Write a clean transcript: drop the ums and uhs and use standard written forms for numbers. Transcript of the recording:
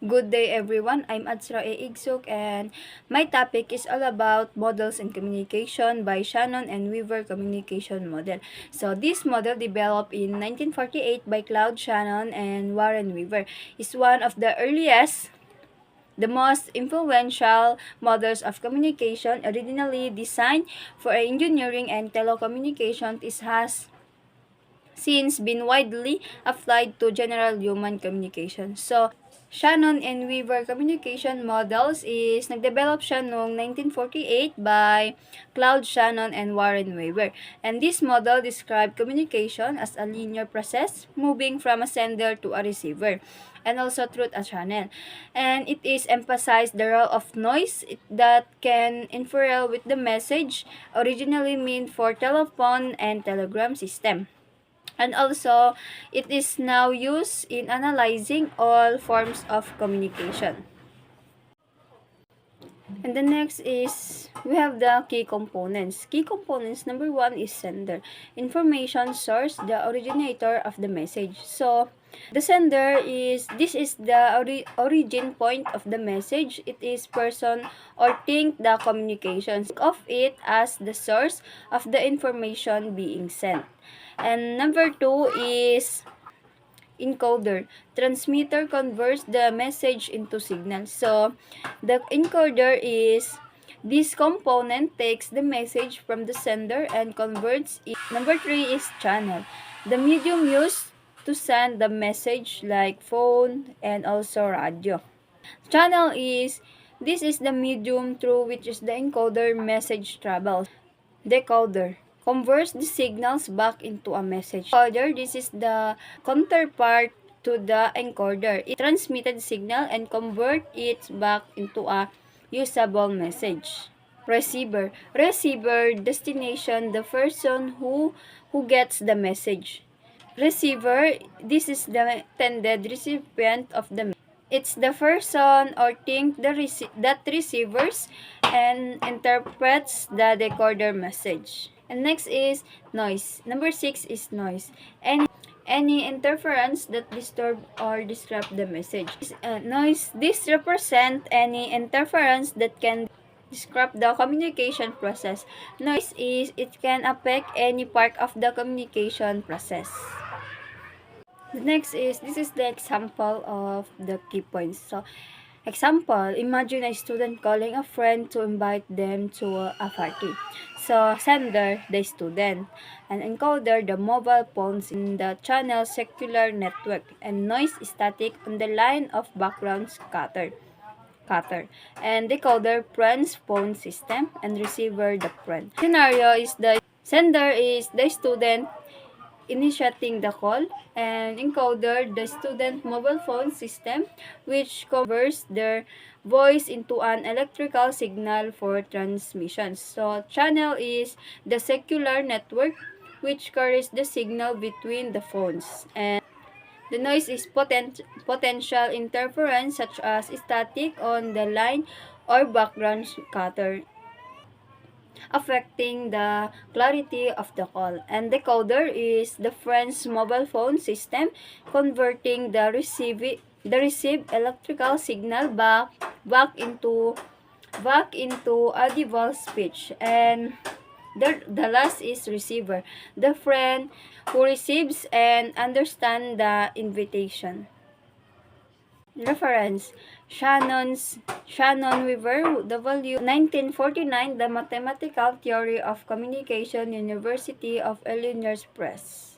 Good day everyone, I'm adzra, igsuk, and my topic is all about models in communication by Shannon and Weaver communication model. So this model developed in 1948 by Claude Shannon and Warren Weaver is one of the earliest, the most influential models of communication. Originally designed for engineering and telecommunications, it has since been widely applied to general human communication. So, Shannon and Weaver communication models is nagdevelop siya noong 1948 by Claude Shannon and Warren Weaver. And this model described communication as a linear process moving from a sender to a receiver and also through a channel. And it is emphasized the role of noise that can interfere with the message originally meant for telephone and telegram system. And also, it is now used in analyzing all forms of communication. And the next is, we have the key components. Key components, number one is sender. Information source, the originator of the message. So, the sender is, this is the origin point of the message. It is person or thing the communications. Think of it as the source of the information being sent. And number two is encoder. Transmitter converts the message into signal. So, the encoder is, this component takes the message from the sender and converts it. Number three is channel. The medium used to send the message like phone and also radio. Channel is, this is the medium through which is the encoder message travels. Decoder converts the signals back into a message. Decoder, this is the counterpart to the encoder. It transmitted signal and convert it back into a usable message. Receiver, destination, the person who gets the message. Receiver, this is the intended recipient of the message. It's the person or thing that receives and interprets the decoder message. And next is noise. Number 6 is noise. Any interference that disturb or disrupt the message. Noise, this represent any interference that can disrupt the communication process. Noise is, it can affect any part of the communication process. The next is, this is the example of the key points. So, example, imagine a student calling a friend to invite them to a party. So, sender, the student. And encoder, the mobile phones in the channel circular network. And noise static on the line of background scatter. And decoder, friend's phone system. And receiver, the friend. Scenario is, the sender is the student initiating the call, and encoder, the student mobile phone system, which converts their voice into an electrical signal for transmission. So, channel is the circular network which carries the signal between the phones. And the noise is potential interference such as static on the line or background scatter, affecting the clarity of the call. And decoder is the friend's mobile phone system, converting the received electrical signal back into audible speech. And the last is receiver, the friend who receives and understands the invitation. Reference: Shannon Weaver, W. 1949, The Mathematical Theory of Communication, University of Illinois Press.